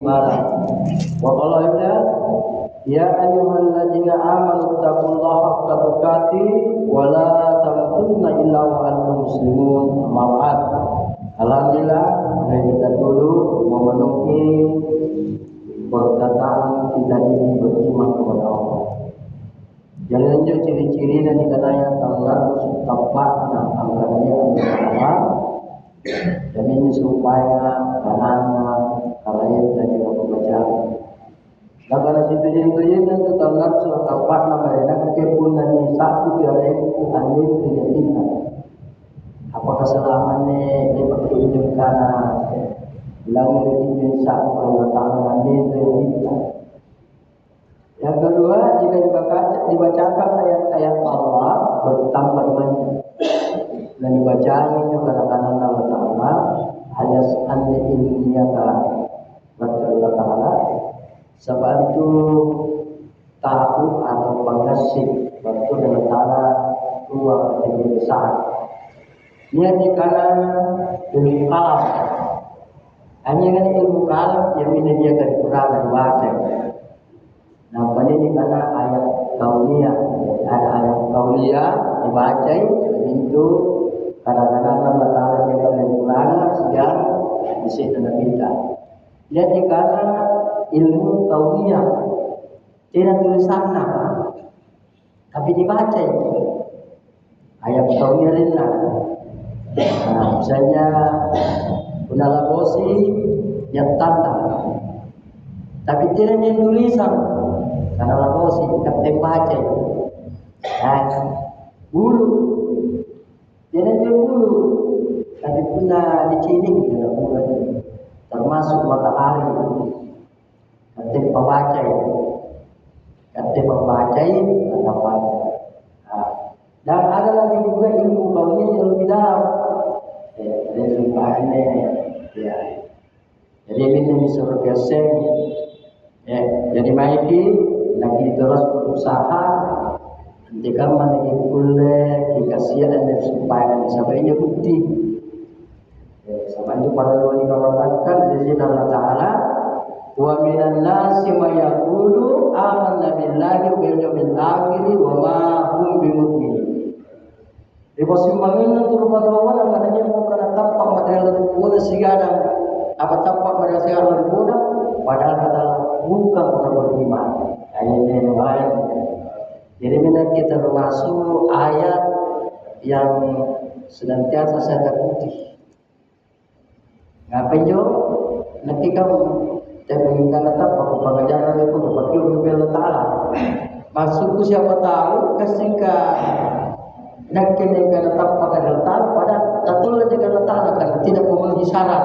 malam. Wa qala ibna ya ayyuhalladzina amanu taqullaha haqqa tuqatih wa la tamutunna illa wa antum muslimun. Amma ba'd. Alhamdulillah, mari kita dulu memenuhi perkataan kita ini beriman kepada Allah. Jadi lanjut ciri-ciri dan dikatanya tanggal tepat dan angkanya Allah. Dan ini supaya karena kalian tadi membaca. Nah karena situ itu tanggal tepat namanya kepun dan satu kali aneh kita. Apakah selamatnya dipertunjuk karena bilang ini satu Allah Taala aneh kita. Yang kedua, jika dibacakan ayat-ayat Allah bertambah imannya dan dibacakan juga kanan Allah Taala ada anne ilmiah Allah Taala sebab itu tahu atau pengasih betul Allah Taala dua kategori besar. Ia dikarenakan ilmu kalam. Hanya kan ilmu kalam yang dia akan kurang baca. Nah, pada ini karena ayat kauliyah, ada ayat kauliyah dibaca itu kadang-kadang Allah Taala yang kurang sejarah di situ kita. Jadi karena ilmu kauliyah tidak tulisan tapi dibaca ayat kauliyah ringan. Nah, misalnya Bunala Bosi yang tanda, tapi tidak tulisan. Karena lakosi kapten baca dan bulu jadi bulu tapi pernah dicining dalam bulan termasuk matahari kapten pembaca ada baca dan ada lagi juga ilmu baunya yang lebih dalam ilmu ya jadi ini disuruh biasa ya jadi maiki lagi terus berusaha ketika lagi kuliah dikasih dan supaya sabarnya bukti sama itu para wali kawalakan di sini Allah Taala wa minan nasi may yaqulu amanna billahi wal yawmil akhir wa ma hum bimu'minin di pasimbangan turun padawan katanya mau kana tapak padahal itu sigana apa tapak pada sigana itu padahal kata bukan orang beriman. Ayatnya yang lain. Jadi kita termasuk ayat yang senantiasa saya takuti. Ngapain jo? Nanti kamu menginginkan tetap aku pengajaran itu berpakaian Allah Taala. Maksudku siapa tahu ketika nak kena tetap pakai Allah Taala pada betul dengan Allah Taala kan tidak memenuhi syarat.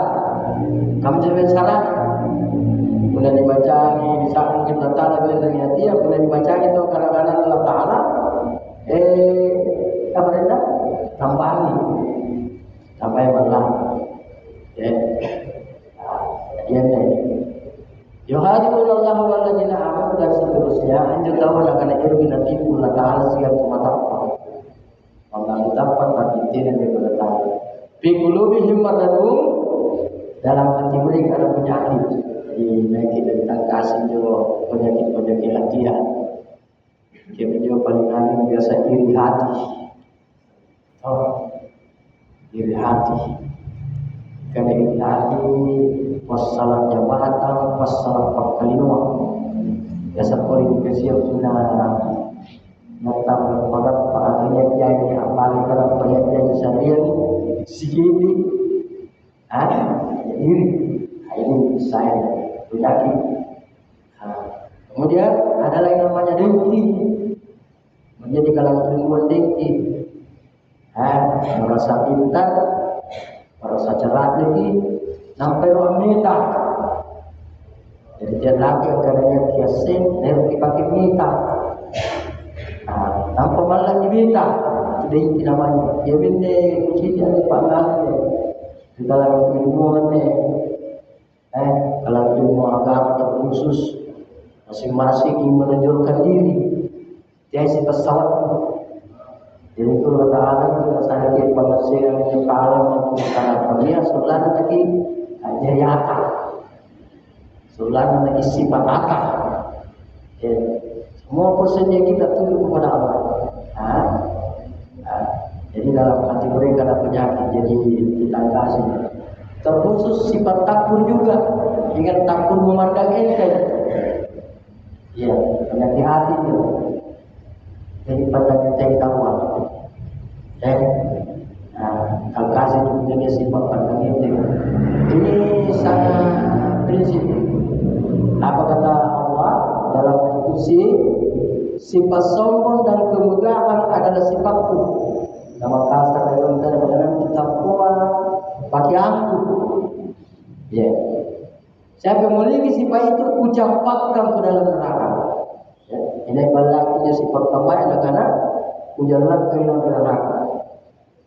Kamu jangan syarat. Kemudian dibaca di saat kita Taala dengan hati, kemudian dibaca itu kadang-kadang Allah Taala apa itu tambahi sampai malam ya yuhadullah walladzina amanu dan seterusnya anjur tahu akan ilmu nanti Allah Taala siap mematapkan Allah dapat batin dan berkata fi qulubihim maradun dalam hati mereka ada penyakit penyakit tentang kasih juga penyakit hatian. Dia juga paling aneh biasa iri hati. Iri hati. Karena iri hati pas salat jabatan, pas salat perkalinua. Biasa kori kesiap sunnah datang kepada paatnya jadi apalagi kalau penyajian sendiri sikit iri. Ini saya penyakit. Kemudian ada lagi namanya dengki. Menjadi kalangan ilmuwan dengki. Merasa pintar, merasa cerah lagi, sampai wanita. Jadi dia lagi agaranya kiasin, dia pakai mita. Tanpa malah dibita, dengki namanya. Dia bende kucing ada pangannya. Di kalangan ilmuwan kalau ilmu agama terkhusus masing-masing ingin menunjukkan diri dia si pesawat jadi itu Allah Ta'ala itu saya pengasihan yang kalah untuk karena dunia sebelah lagi jadi akal Sulana lagi sifat akal. Ya. Semua persennya kita tunduk kepada Allah. Nah, jadi dalam hati mereka ada penyakit, jadi kita kasih. Terkhusus sifat takbur juga. Ingat takbur memandang enteng. Ya, penyakit hati juga. Jadi pandang enteng tawar. Kalau kasih itu punya sifat pandang enteng. Ini sangat prinsip. Apa kata Allah dalam diskusi? Sifat sombong dan kemegahan adalah sifatku. Nama kasar dalam kita kuat pakai aku. Ya. Siapa yang memiliki sifat itu ucapkan ke dalam neraka. Ya. Ini balakinya sifat kebaikan karena ujalan ke dalam neraka.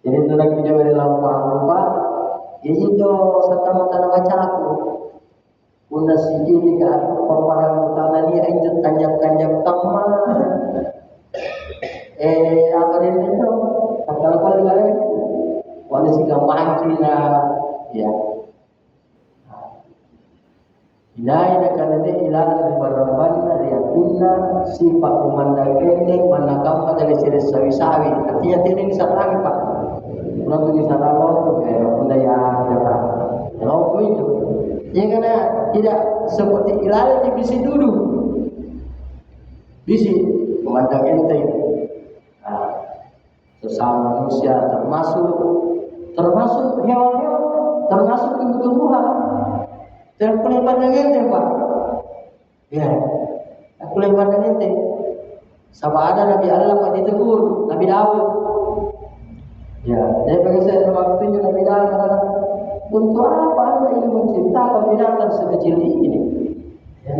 Jadi itu lagi dia dari lupa. Ini jo serta tanah baca aku. Una sini ke aku paparan tanah ni aja tanjak-tanjak tamah. Apa ini tu? Kalau kali wala si gampang Cina, ya. Ilai na kanade ilan dari barang dari akunna sifat memandang enteng manakam dari siri sawi-sawi. Artinya tidak bisa terang pak. Kalau bisa lalu, budaya jalan. Kalau itu, ya karena tidak seperti ilai di bisi dulu. Bisi memandang enteng. Sesama manusia termasuk hewan-hewan, termasuk tumbuh-tumbuhan. Dan pelipatan ente pak, ya, pelipatan ente. Sama ada Nabi Allah pak ditegur, Nabi Daud. Ya, dia bagi saya waktunya Nabi Daud kata, untuk apa anda ini menciptakan binatang sekecil ini? Ya,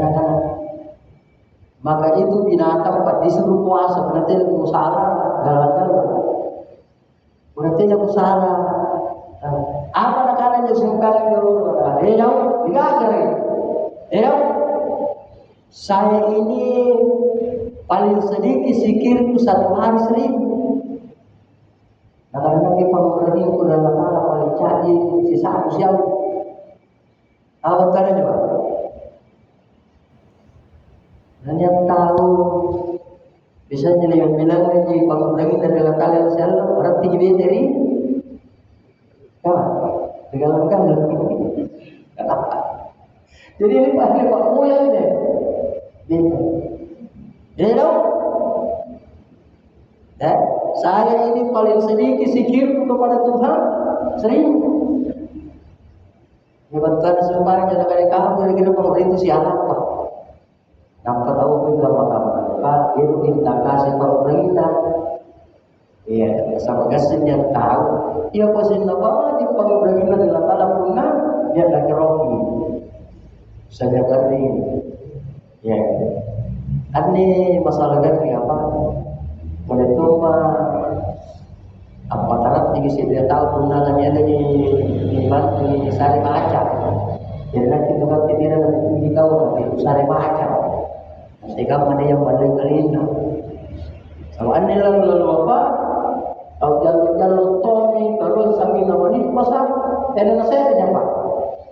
maka itu binatang pak disuruh puasa, berarti aku salah, galak-galak. Berarti aku salah. Apa nak yang sengkala dulu? Jauh, digagal. Saya ini paling sedikit zikirku 1 hari 1000. Kadang-kadang kita mengerti kepada Allah Taala paling caji sisa siapa? Apa tanya coba? Dan yang tahu bisa jadi yang bilang ini pengurangi dari Allah Taala Insyaallah berarti jadi dari digalakkan kenapa? Jadi ini pakai Pak Moyang deh, gitu. Jadi tahu? Saya ini paling sedikit zikirku kepada Tuhan 1000. Hebatkan sembarang jasa kali kamu kira-kira pemerintah siapa? Nampak tahu pun kamu Pak, itu minta kasih pemerintah. Iya, sama gasin yang tahu. Ia pasin apa di pemerintah di latar punah dia lagi roki. Saya kali, ya. Ini masalah ganti apa? Boleh coba apa tarat tinggi sih dia tahu punahnya ada di bantu di sari baca. Jadi nanti tu kan tidak ada tinggi kau nanti sari baca. Nanti kamu ada yang balik kelina. Sama ini lalu apa? Kalau jalan Tommy, kalau sambil namanya masa, tidak saya tidak pak.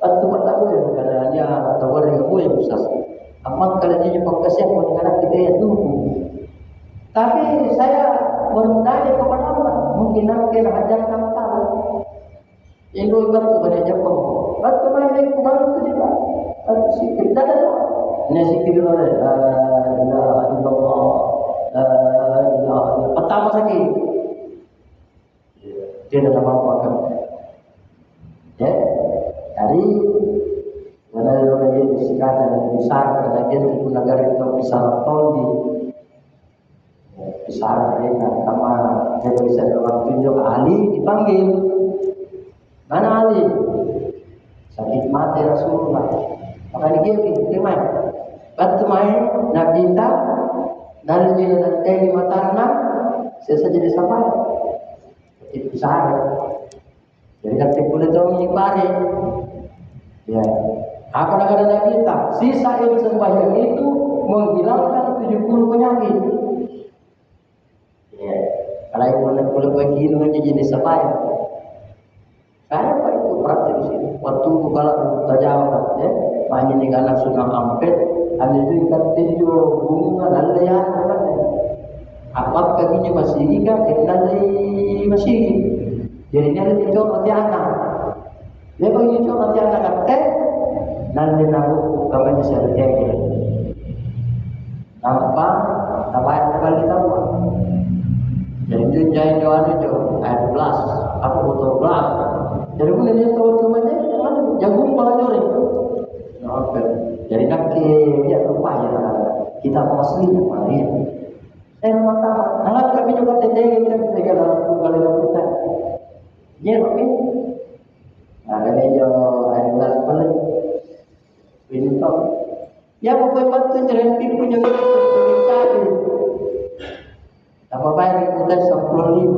Atau bertahu ya, karenanya atau orang yang besar. Amat kalau dia pakai siapa dengan kita ya dulu. Tapi saya bermunajat kepada Allah, mungkin nanti hajat tahu. Yang dulu kepada Jepang, waktu main yang kemarin itu juga, sikit dah. Ini sikit dulu deh. Pertama sakit. Dia dalam apa kan? Ya, dari mana orang yang disikatkan dan besar kerajaan itu negara itu besar tondi, besar mereka sama dia bisa dalam tunjuk Ali dipanggil, mana Ali? Sakit mati Rasulullah, maka dia gimana? Batu main Nabi kita dari jalan tadi matana, saya jadi sampai. Itu besar. Jadi kata kulit orang ini pare. Ya. Apa negara kita? Sisa ilmu sembahyang itu menghilangkan 70 penyakit. Ya. Kalau kulit begini menjadi sembahyang. Saya apa itu praktik di sini. Waktu kalau berjawab, ya. banyak dengan anak sunang ampet, ada juga tinju bunga lalu ya apa? Apa kaginya masih kan? Lalu masih. Jadi ni ada tinju mati anak. Dia bagi tinju mati anak kapten, lalu nabu kamarnya sertifikat. Nampak? Apa yang terkali tahu? Jadi itu jangan jual itu air belas, apa botol belas. Jadi boleh dia tahu temannya, jagung malah nyuri. Oke. Jadi nak dia lupa ya kita asli mana dia. Mata, anak kami juga teteh kan segala dalam kali kita. Dia oke. Ada dia air belas balik. Ini tahu. Ya pokoknya batu cerenti punya cerita itu. Apa baik kita 10.000.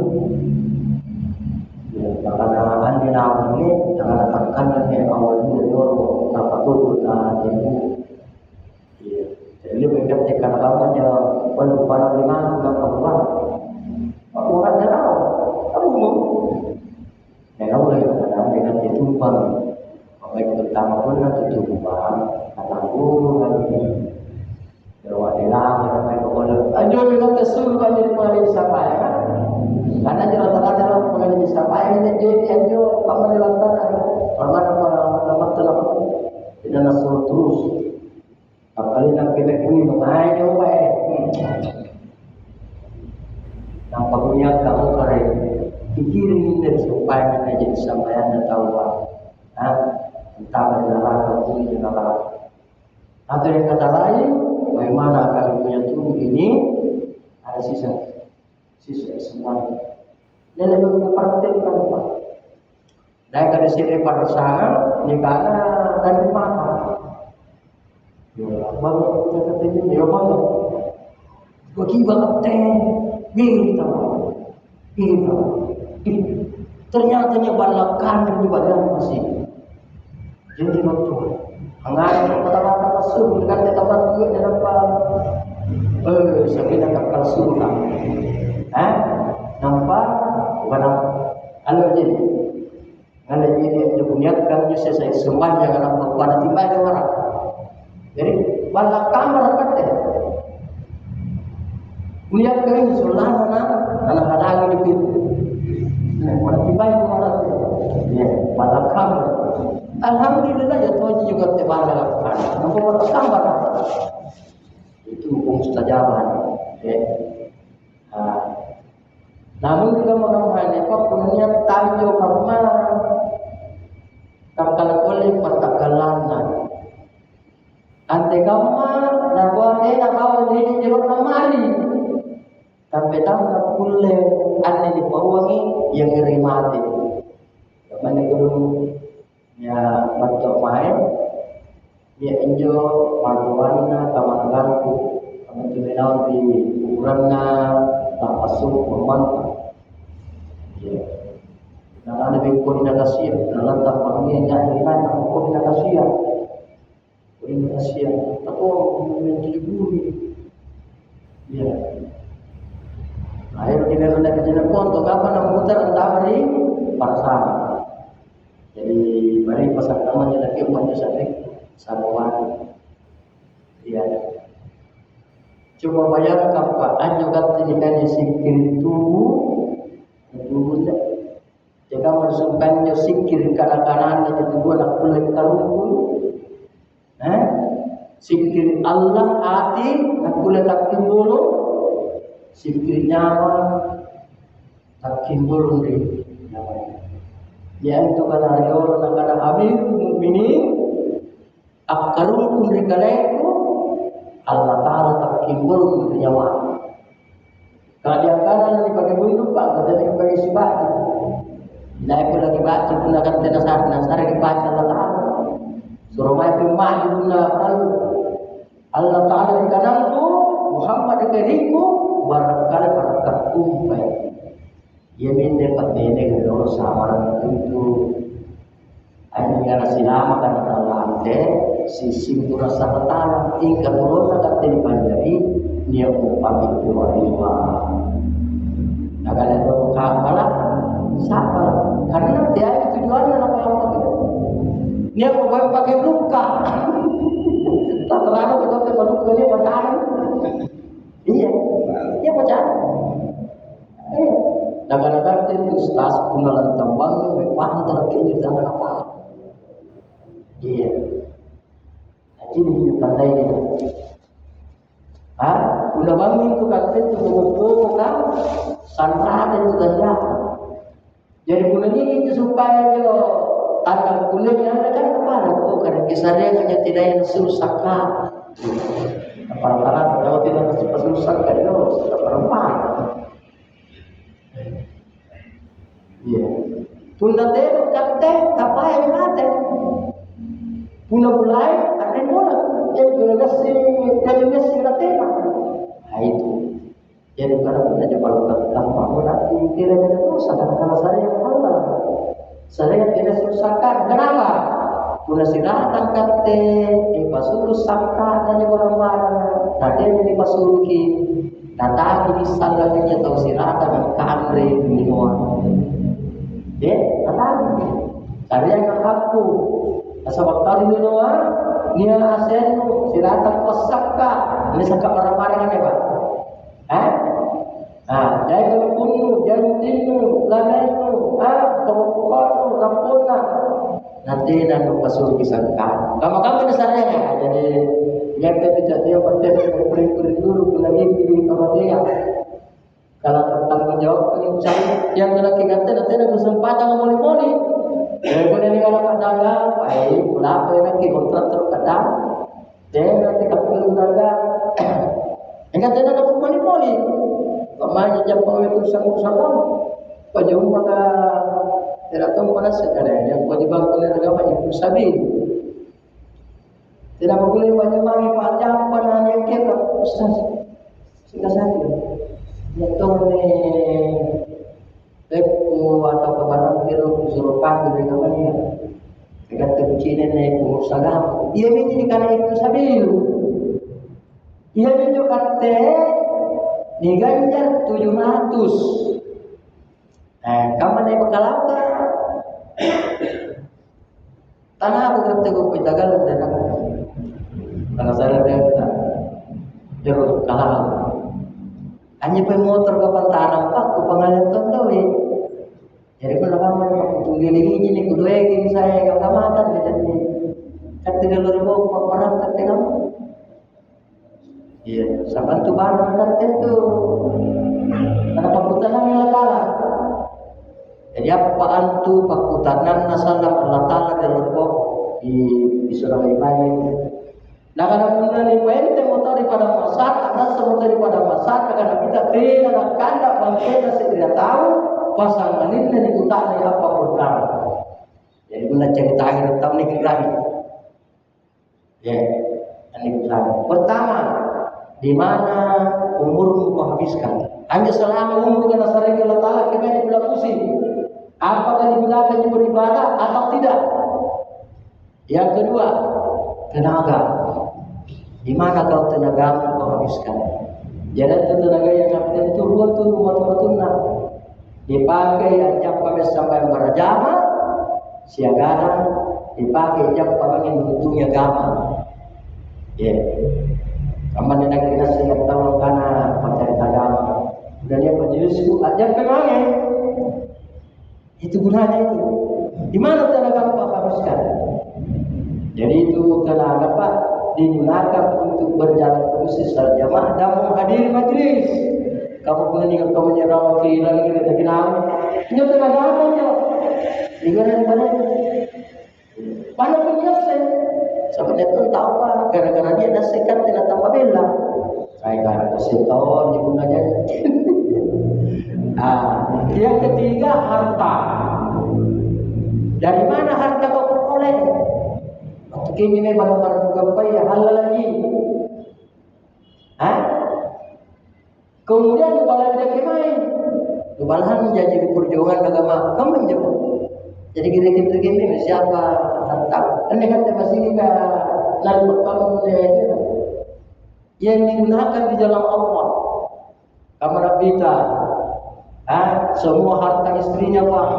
Ya, karena andi nama ini jangan tekan lagi awal dulu dulu apa tuh kita jadi. Ya, jadi lebih ketika kamu perlu pada lima kawan. Orang tahu, kamu mau. Ya kamu lagi kadang dengan ditumpang. Baik pertama pun nanti ditumpang. Kataku lagi. Lewat hilang, ramai kepada. Anjur juga kesul banyak paling siapa ya? Karena rata-rata orang paling siapa ini jadi anjur kamu dilantar. Orang nama telah tidak nasuh terus. Apalagi nak kita punya mengaji apa ya? Nampak punya kamu keren. Pikirin dan supaya kita jadi sampai anda tahu apa. Entah berdarah atau tidak darah. Atau yang kata lain. Bagaimana kami punya tubuh ini ada sisa semuanya. Dan lebih memperhatikan Pak. Dan kalau sini pada sangat negara dan mata. Ya, baru kita katakan ya baru. Bagi banget gini tahu, gini tahu. Ternyata nya balakan di badan masih. Jadi waktu Angan kata-kata masuk dekat tempat juga dalam sakit dekat kalsu kan. Nampak barang anu jadi. Anu jadi dibunyikan je saya semuanya dalam pada tiba ada orang. Jadi bala kamar kata. Lihat kan sulana anak halangi di pintu. Pada tiba ada orang. Ya, bala kamar. Alhamdulillah ya Tuhan juga terbalik. Nampak gambar itu mustajaban. Namun juga mengenai apa punya tajo karma takal oleh patakalan. Ante gamma na buat na bawa ini jeruk namali. Sampai tahu nak kulle ane di bawangi yang rimati. Mana dulu ya bentuk main dia enjo maluanna kamarganku kami tumenau di ukuranna tak masuk memantau ya nah ada bingkun nagasia dalam tampangnya jadi mana bingkun nagasia atau menjadi bumi ya akhir kita hendak kejadian konto kapan nak muter entah beri parsama. Jadi mari pasang namanya lagi umatnya sabawan. Ya. Coba bayangkan Pak, juga tadikannya sikir tubuh tak. Jika masukkannya sikir kanan itu tubuh nak kulit karungkul. Sikir Allah hati nak kulit tak timbul. Sikir nyawa tak timbul di. Yaitu kata Allah kata Amir Mukminin akarun kumrikaleku Allah Ta'ala takimbul nyawa. Kalau kanan dipakai bunduk Pak, kata dia pakai sibah. Nah, aku lagi baca pun akan nasar dibaca Allah Ta'ala. Suruh mai pemaju pun Allah Ta'ala di kananku, Muhammad di kiriku, barangkali barakat umpai. Ia minta patene kalau samaran itu hanya silama kan Allah ante sisi rasa petang tingkat turun akan dipanjari dia upah itu lima. Nah kalau itu kapalah siapa? Karena dia itu tujuannya apa? Dia mau pakai luka. Tak terlalu kalau terlalu dia pacaran. Iya, dia pacaran. Iya. Naga-naga itu stas punalan tambang pantar kini jangan apa. Iya. Ini pandai itu. Udah bangun itu kata itu pokok kan, santra itu saja. Jadi bulannya itu supaya jo tanggal kulitnya ada kan kepala karena kisahnya hanya tidak yang susahkan. Apalagi kalau tidak susahkan itu sudah perempuan. Iya. Punda teh kate apa yang kate? Punda mulai ada bola. Yang bergasi dari nasi kate. Nah itu. Jadi kalau kita coba lakukan berarti tidak ada dosa karena saya yang Allah. Saya tidak susahkan. Kenapa? Punda silahkan kate dipasuruh sangka dan orang-orang. Tadi yang dipasuruhi. Datang di sana dia tahu silahkan kamre di luar. Ya, datang. Saya yang aku. Asal waktu di luar, dia asen silahkan pasakka. Ini sangka orang-orang apa? Jadi kalau punu, jangan tinu, lamenu, pokok-pokok, rampuna. Nanti dan pasur kisahkan. Kamu dasarnya ya. Jadi yang kita dia penting beri dulu lagi di kamar dia. Kalau tanggung jawab penyusahan yang telah kita nanti ada kesempatan moli-moli. Jadi kalau kalau dagang, baik, pula apa yang kita kontrak terkadang. Jadi nanti kapal dagang. Enggak ada moli-moli. Pemain jam itu sama-sama. Pajung maka tidak tahu mana sekarang yang kewajiban oleh agama itu sabi. Tidak boleh banyak-banyak panjang panah yang kita Ustaz. Singkat saja. Itu nih teku atau kebarang biru suruh panggil dengan namanya. Dekat kecilnya nih pengurus agama. Ia ini karena itu sabil. Ia menunjukkan diganjar 700. Kamu naik bekal apa? Tanah aku kata gue pitagal dan aku. Karena saya lihat jeruk kalah. Hanya pemotor ke pantaran pak, ke pengalian tontowi. Jadi kalau kamu untuk giling ini kudu egin saya kamatan jadi kata galur orang kata kamu. Iya, saban tu barang kata itu. Karena pakutanan yang kalah. Jadi apa antu pakutanan nasalah Allah Taala dalam di surah Ibrahim. Nah karena kemudian ibadah motor daripada masak, ada semua daripada masak, karena kita tidak kanda bangsa saya tidak tahu pasangan ini dari utara apa program. Jadi guna cerita akhir tahun ini lagi. Ya, ini lagi. Pertama, di mana umurmu kau habiskan? Hanya selama umur karena sering Allah Taala kita dibilang pusing. Apakah digunakan beribadah atau tidak? Yang kedua, tenaga. Di mana kau tenaga kau habiskan? Jadi tenaga yang habiskan itu rumah dipakai jam kami sampai berjama, siagaran dipakai jam kami menghitungnya gama. Ya, kamu tidak kita siap tahu karena mencari agama. Dan yang penjelasu aja penanya itu gunanya itu. Di mana tenaga kau habiskan? Jadi itu tenaga Pak digunakan untuk berjalan terus secara jamaah dan menghadiri majlis. Kamu meninggal kamu nyerah kehilangan kita kenal. Ini tenaga apa ya? Mana? Mana penyelesaian? Sebenarnya itu tahu Pak. Gara-gara dia ada sekat tidak tambah bela. Saya gara keseton digunanya. Yang ketiga harta. Dari mana harta kau peroleh? Kini memang barang-barang ya halal lagi. Kemudian belanja kemain. Kebalahan menjadi perjuangan agama kamu jauh. Jadi kita gini siapa harta? Anda kata masih kita lalu kamu yang digunakan di jalan Allah. Kamu Rabbita. Semua harta istrinya Pak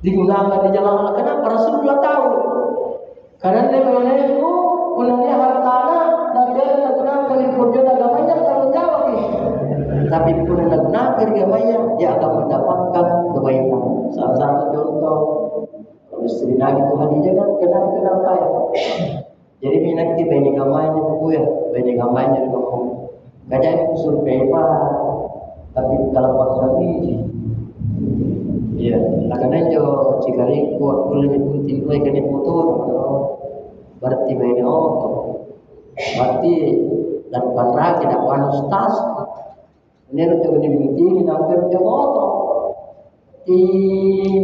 digunakan di jalan Allah. Kenapa? Rasulullah tahu. Karena dia mengenai punanya hartana negara naguna kali purjo agamanya tanggung jawab ya. Tapi pun naguna agamanya dia akan mendapatkan kebaikan. Salah satu contoh istri Nabi Tuhan dia kan kenal kaya. Jadi minat di banyak agamanya buku ya, banyak agamanya di buku. Kajian usul pepa, tapi kalau paksa ini, ya, karena jo cikari kuat boleh dipunting kue kene motor, berarti banyak auto, berarti dan panra tidak panus tas, ini harus dipunting, hampir jo auto. Di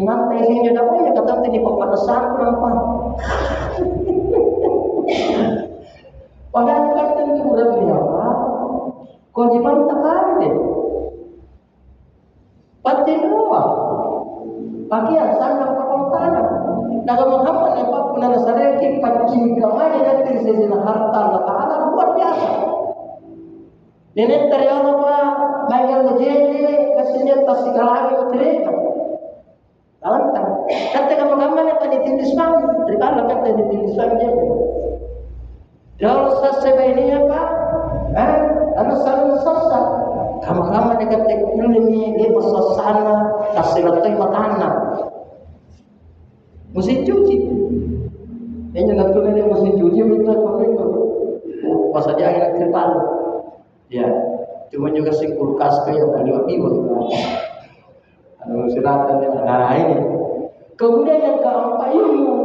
nanti sini ada apa ya kata di pemanasan kenapa? Padahal kan itu udah apa? Kewajiban tak deh. Pasti doa. Pakaian sangat pakai. Naga Muhammad yang pak punya nasareki pacing kamari nanti sesina harta Allah luar biasa. Nenek teriak apa? Bagai lejeje kasihnya tas segalanya mereka. Alangkah. Kata Muhammad yang tadi tindis banget. Terima kata ditindis banget. Kalau selesai ini apa? Anak saling sesat. Kamu dekat teknologi dia bersasana kasih makanan. Mesti cuci. Ini nak tulen dia mesti cuci minta itu. Pas saja air terpal. Ya, cuma juga si kulkas kayak tadi waktu anu silakan ya. Nah ini. Kemudian yang keempat ilmu.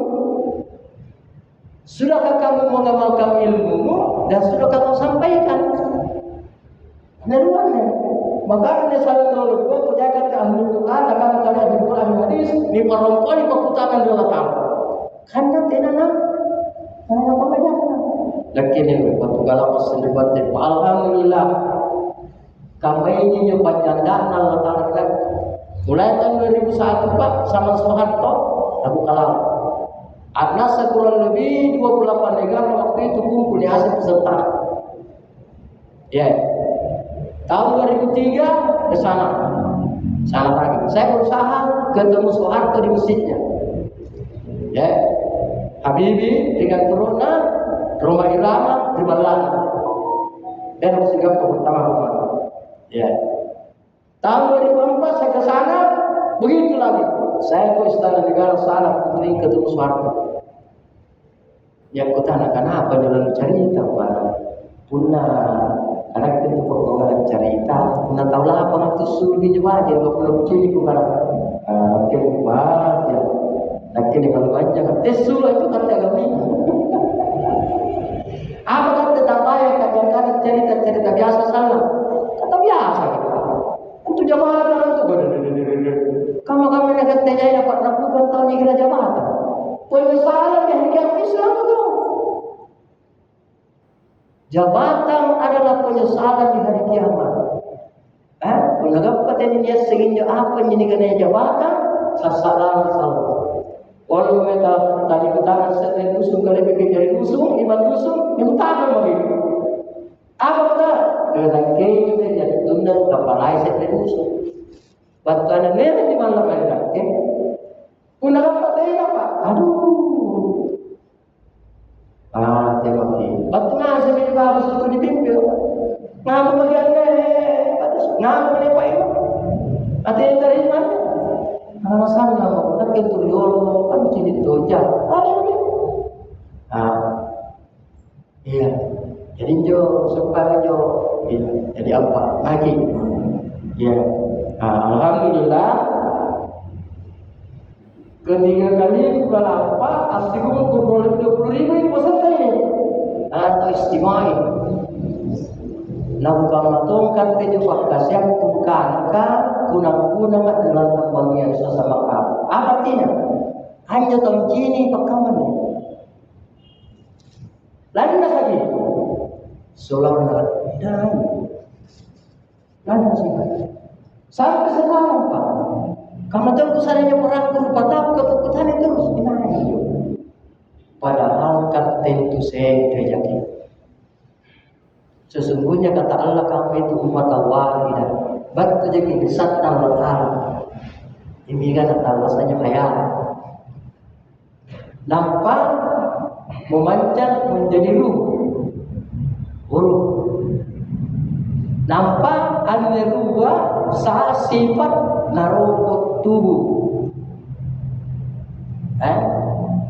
Sudahkah kamu mengamalkan ilmumu dan sudahkah kamu sampaikan? Keduanya, maka ada salah satu dua pejabat ahli Quran, akan kalian di Quran hadis, di perempuan di perkutangan dua tahun. Karena tidak nak, karena apa banyak. Lakin ini waktu kalau bersedebat, alhamdulillah, kami ini nyoba jandaan Allah Taala. Mulai tahun 2001 Pak sama Soeharto, Abu Kalam. Ada kurang lebih 28 negara waktu itu kumpul di hasil peserta. Ya. Tahun 2003 ke sana lagi. Saya berusaha ketemu Soeharto di masjidnya. Ya, Habibie dengan turunnya Roma Irama di Balana. Dan Singapura pertama. Ya. Tahun 2004 saya ke sana, begitu lagi. Saya ke Istana Negara sana ingin ketemu Soeharto. Yang kutanya kenapa jalan cerita Pak? Punah anak itu perkara cerita, punah tahu lah apa itu suri juga aja, kalau belum ciri bukan mungkin buat ya. Lagi kalau banyak tesul itu kata kami. Apa kata tak payah kadang-kadang cerita biasa salah, kata biasa. Untuk jabatan itu kamu nak katanya ya Pak lakukan tahun ini kira jabatan. Poin salah yang Islam itu. Jabatan adalah penyesalan di hari kiamat. Menganggap katanya sehingga apa yang kena jabatan sasaran salah. Walau mereka tadi katakan setelah usung kalau bikin jadi usung, iman usung, yang tahu begitu. Apa kata? Dengan keju dia tunda kapalai setelah usung. Batuan merah di mana mereka? Punah apa tadi apa? Aduh. Tengok ni. Batuan sebenarnya harus itu dipimpin. Ngamu bagian ngamu lepas itu. Artinya dari mana? Alasan lah, nak kentur yolo, kan jadi doja. Ada ni. Iya. Jadi jo supaya jo, jadi apa? Lagi. Iya. Alhamdulillah. Ketiga kali berapa? Asli kumpul 20.000 ini peserta ini. Atau istimewa. Nabuka tongkat ke jumpa kasih bukankah kunang-kunang adalah tempat sesama kamu. Apa artinya? Hanya tongkini pekaman. Lain lagi. Solang dan sih. Sampai sekarang Pak. Kamu tahu kesannya orang berpatah ketakutan terus gimana? Padahal kan tentu saya terjadi. Sesungguhnya kata Allah kamu itu umat wahidah. Batu jadi besar Allah Taala. Ini kan kata Allah saja khayal. Nampak memancat menjadi ruh. Nampak an-ruwa sa sifat narokot tubuh.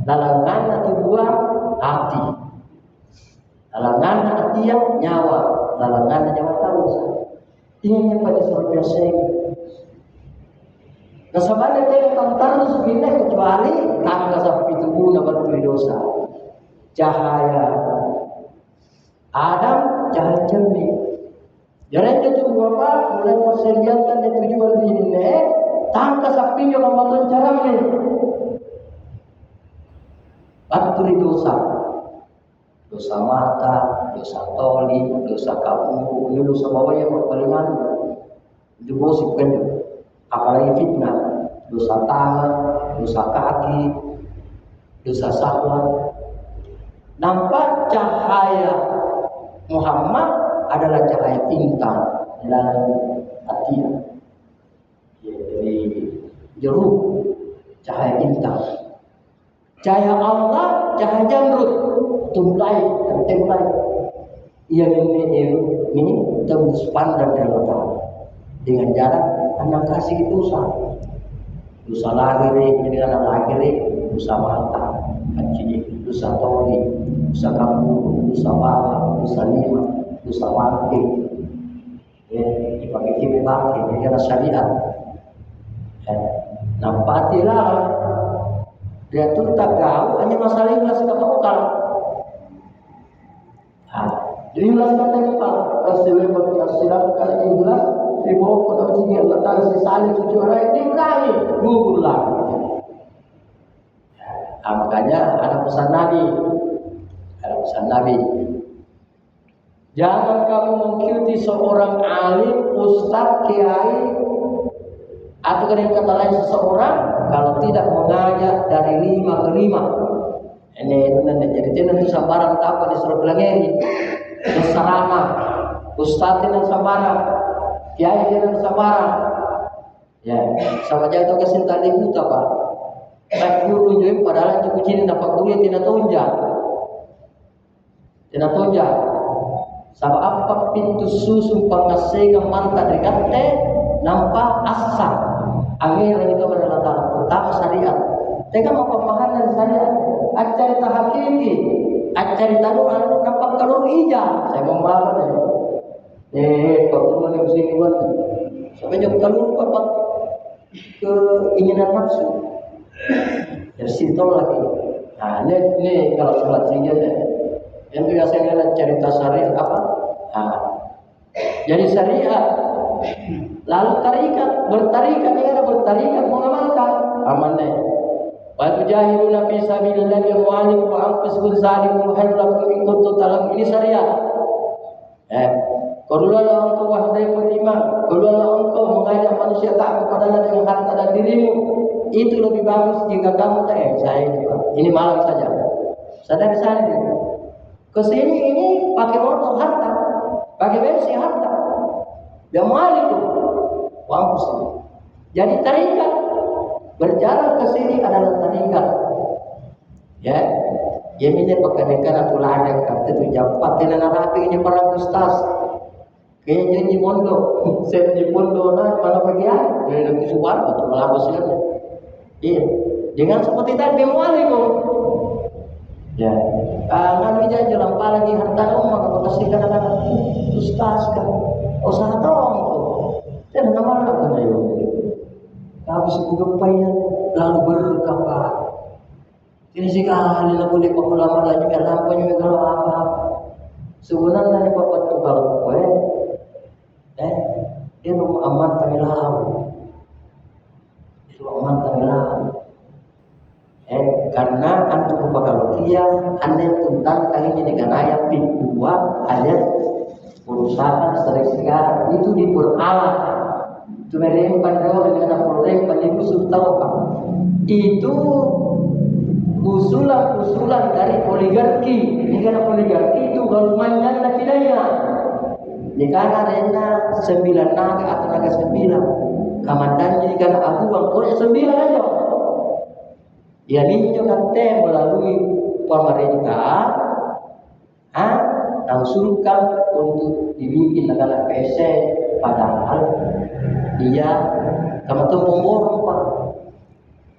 Lalangan atau dua hati. Lalangan hati yang nyawa, lalangan nyawa terus. Ini yang pada suruh biasa. Nasabana tayo terus pindah kecuali tangga sapi tubuh na berturi dosa. Cahaya Adam cahaya cermin. Jadi itu apa? Mulai persediaan dan tujuan ini tangga sapi yang membangun caranya. Berturi dosa. Dosa mata, dosa toli, dosa kamu, dosa bawah yang berpalingan. Itu gosip kan itu. Apalagi fitnah, dosa tangan, dosa kaki, dosa syahwat. Nampak cahaya Muhammad adalah cahaya intan dalam hati. Jadi jeruk cahaya intan. Cahaya Allah cahaya jamrud, tumlai dan temlai. Yang ini tembus pandang dan letak dengan jarak anak kasih dosa lagi dengan anak lagi dosa mata kecil, dosa toli, dosa kamu, dosa bawah, dosa lima, dosa wakil. Dipakai kimi wakil, ini adalah syariat. Nampatilah dia tuh tak tahu hanya masalah ikhlas kata ukal. Jadi ikhlas kata ukal. Asli bagi asirat kali ikhlas dibawa pada ujian Allah Taala sisali tujuh orang dikurangi gugur lagi. Makanya ada pesan Nabi. Jangan kamu mengikuti seorang alim, ustaz, kiai, atau dengan kata lain seseorang kalau tidak mengajak dari 5 ke 5. Ini jadi tidak bisa barang apa disuruh pelangeri. Bersama ustaz tidak sabaran, kiai tidak sabaran. Ya, sama aja itu kesinta dibuta Pak. Baik guru juga padahal cukup cini dapat guru yang tidak tonjak. Sama apa pintu susu pangkasega mantap dekate nampak asal. Akhirnya itu adalah tahap pertama syariat. Tega mau pemahaman syariat. Acari tahakiki, acari tahu anu nampak kalor ija. Saya mau makan kalau yang sini buat. Sampai jauh kalor apa keinginan nafsu. Dari situ lagi. Nah, ini kalau sholat singkat yang biasanya ada cerita syariat apa? Jadi syariat. Lalu bertarikat ini ada bertarikat mengamalkan amanah. Wa tujahiduna fi sabilillah bi amwalikum wa anfusikum zalikum khairul lakum in kuntum ta'lamun. Ini syariat. Qaulullah engkau wahai beriman, qaulullah engkau mengajak manusia taat kepada Allah dengan harta dan dirimu. Itu lebih bagus jika kamu saya ini malam saja. Sadar saya. Kesini ini pakai motor harta, pakai bensin harta. Dia malik tuh, wampus. Jadi tarikat berjalan ke sini adalah tarikat. Ya, ini pekerjaan atau ladang kata tu japat dengan rapi ini para ustaz. Kayaknya di pondok, saya di pondok mana bagian? Dari lebih suar betul melapus saja. Iya, dengan seperti tadi malik tuh. Ya, kan bisa jalan lagi harta rumah kalau kasih kadang-kadang ustaz kan, usaha dong tuh, dan nama apa nih yo? Habis kegempaian lalu berkapa? Ini sih kali nak boleh lama lagi biar lampanya kalau apa? Sebenarnya ni bapak tu kalau kue, dia mau aman tamilau, itu aman tamilau. Karena antum bakal kia anda tentang kalinya dengan ayat 2 ayat perusahaan sekarang itu diperalat itu mereka dengan proyek itu sultan itu usulan dari oligarki. Negara oligarki itu kalau manjan dan tidaknya negara ada 9 naga atau naga 9 kamandannya negara abu bang 9 aja. Ya ninjo kate melalui pemerintah usulkan untuk dibikin negara PC, padahal dia kamu tuh pemborong pak.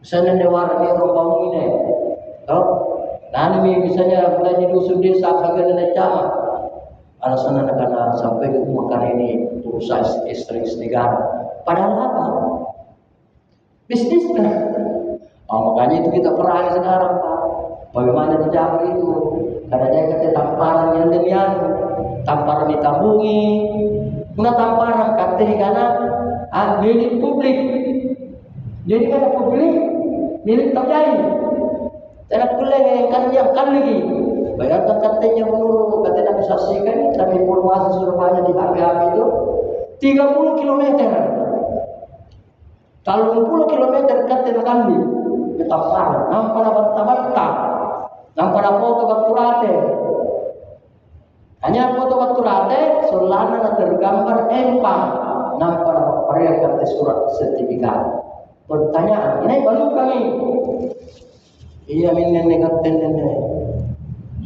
Misalnya dewar di rombong ini, nanti misalnya mulai di dusun desa bagian dari camat, alasan anak-anak sampai ke makan ini urusan istri negara. Padahal apa? Bisnis kan? Makanya itu kita perang sekarang pak. Bagaimana dijaga itu? Karena dia kata tamparan yang demian, tamparan ditabungi, guna tamparan kata di karena milik publik. Jadi karena publik milik terjadi. Tidak boleh kan yang kan lagi. Bayangkan katanya menurut katanya bisa saksikan kami informasi Surabaya di HP itu 30 km. Kalau 60 km katanya kami tamparan, nampak bata-bata. Nampak foto kapturate. Hanya foto kapturate, solana tergambar empang. Nampak pria kata surat sertifikat. Pertanyaan, ini baru kami. Iya nenek.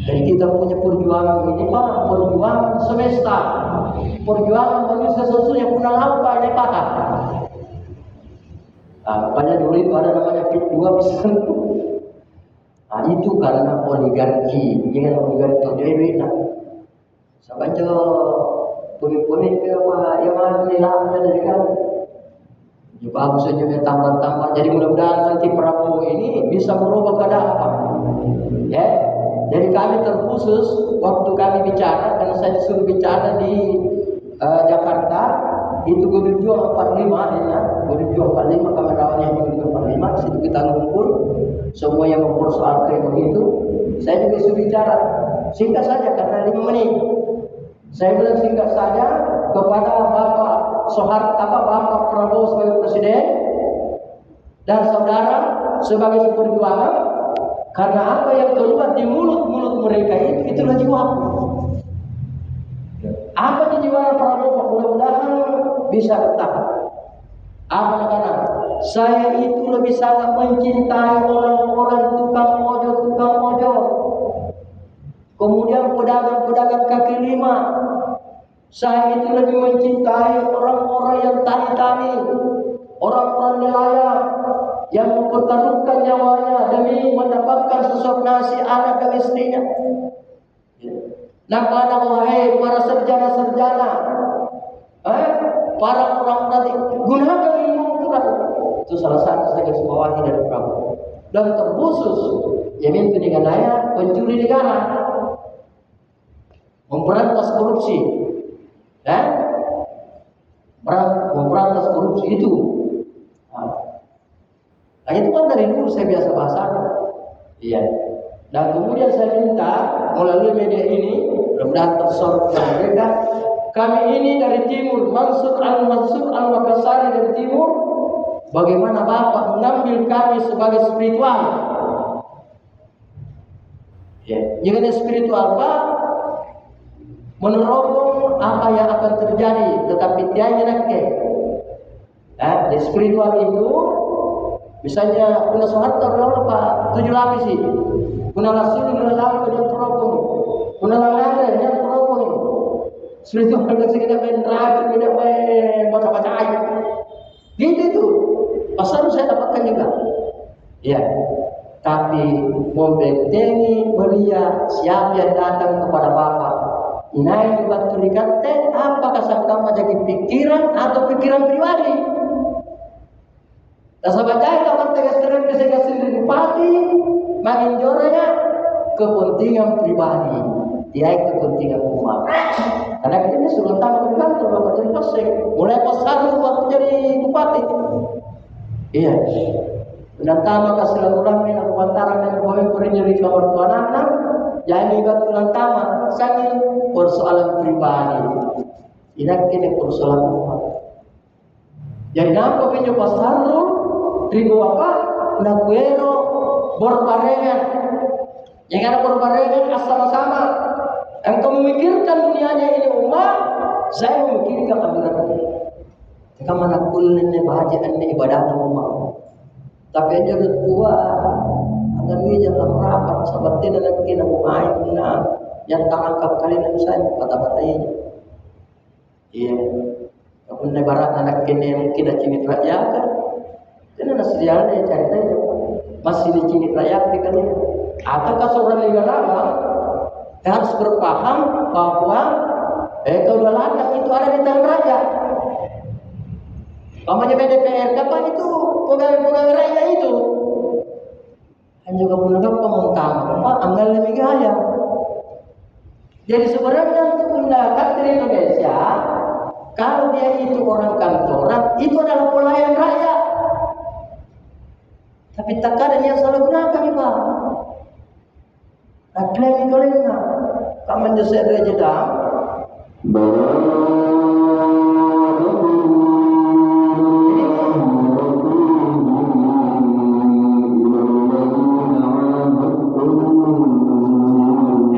Dan kita punya perjuangan ini pak, perjuangan semesta, perjuangan manusia sesungguhnya punya lampa ini pakar. Makanya dulu itu ada namanya PIT 2 bisa. Itu karena oligarki, jangan oligarki jadi nak. Sampai jo puni-puni ke apa yang mana nilainya dari kan. Juga bisa juga tambah-tambah. Jadi mudah-mudahan nanti Prabowo ini bisa merubah keadaan. Ya, jadi kami terkhusus waktu kami bicara, karena saya disuruh bicara di Jakarta, itu Gudujua 45 ya, Gudujua 45 kawan-kawannya Gudujua 45, situ kita ngumpul. Semua yang mempersoalkan begitu, saya juga suruh bicara. Singkat saja karena 5 menit. Saya bilang singkat saja kepada Bapak Bapak Prabowo sebagai presiden dan saudara sebagai perjuangan, karena apa yang keluar di mulut mereka itulah jiwa. Apa di jiwa Prabowo mudah-mudahan bisa bertahan. Apa karena saya itu lebih sangat mencintai orang-orang tukang mojo, kemudian pedagang-pedagang kaki lima. Saya itu lebih mencintai orang-orang yang tani-tani, orang-orang nelayan yang mempertaruhkan nyawanya demi mendapatkan sesuap nasi anak dan istrinya. Nah, wahai para sarjana-sarjana, para orang-orang gunakan ilmu itu salah satu saya garis bawahi dari Prabowo. Dan terkhusus yamin dengan pencuri negara, memberantas korupsi, memberantas korupsi itu. Nah itu kan dari dulu saya biasa bahasakan. Iya. Dan kemudian saya minta melalui media ini, mudah-mudahan tersorot ke mereka. Kami ini dari timur, Mansur Al-Makassari dari timur. Bagaimana Bapak mengambil kami sebagai spiritual? Ya, jangan spiritual Pak menerobong apa yang akan terjadi, tetapi tiada nakke. Di spiritual itu, misalnya kuna Soeharto berapa Pak 7 lapis sih, kuna Lasuni berapa yang terobong, kuna Lamanda yang terobong. Spiritual kalau kita main rapi, kita main baca-baca ayat, gitu itu. Pasal saya dapatkan juga. Ya, tapi membentengi belia siapa yang datang kepada Bapak. Ini batu dikate, apakah sangka jadi pikiran atau pikiran pribadi? Tak sahabat saya kawan tegas terang bisa sendiri bupati, makin joranya kepentingan pribadi, dia kepentingan umat. Karena kita sudah tahu di kantor Bapak jadi pasek, mulai pasar waktu jadi bupati. Iya. Penantama kasilaturahmi aku bantaran dan kawin perinjeri kamar tuan anak. Jadi buat penantama sangi persoalan pribadi. Ini kini persoalan umat. Jadi nampak pinjau pasar lu, ribu apa? Nakuero berbarengan. Yang ada berbarengan sama-sama. Engkau memikirkan dunianya ini umat, saya memikirkan akhirat. Jika mana kulne bahagia ane ibadah umat. Tapi aja tua dan wija dalam rapat sabatina lagi na bumain na yang tangkap kali na saya kata-kata ini. Iya. Kapun na barat anak kini mungkin na cinit rakyat kan. Jadi nasihatnya cari tanya masih dicinit rakyat di kali. Ataukah seorang negarawan harus berpaham bahwa kedaulatan itu ada di tangan rakyat. Pamannya DPR, kapan itu pegawai-pegawai rakyat itu? Dan juga punya pemontang, Pak, anggal lebih gaya. Jadi sebenarnya untuk mendapat di Indonesia, kalau dia itu orang kantoran, itu adalah pelayan rakyat. Tapi tak ada yang salah gunakan, Pak. Nah, klaim itu lainnya. Kamu jasa ada jeda.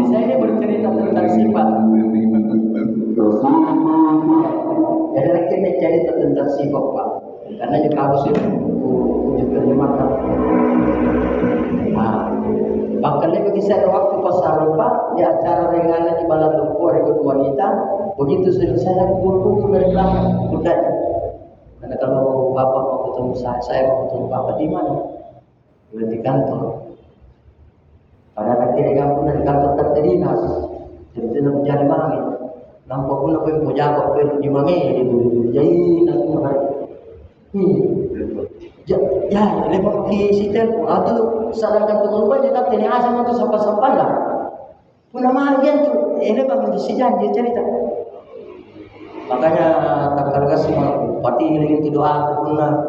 Saya ini bercerita tentang sifat. Jadi lagi ini cerita tentang sifat, Pak. Karena juga harus itu terjemahkan. Bahkan dia bagi saya waktu pasar Pak di acara regalan di Balan Lumpur ikut wanita, begitu saya kumpul dari belakang budaya. Karena kalau bapak mau ketemu saya mau ketemu bapak di mana? Di kantor. Padahal akhirnya kamu dari kantor kata dinas, jadi tidak menjadi mangit. Nampak pun apa yang mau jaga perlu di mangit itu, jadi nanti hari. Ya, lepas di situ atau sarankan tukang lupa jadi tni asam untuk sampah-sampah lah. Puna mahagian tu, ini bang di sijan dia cerita. Makanya tak karga semua pati ingin tu doa puna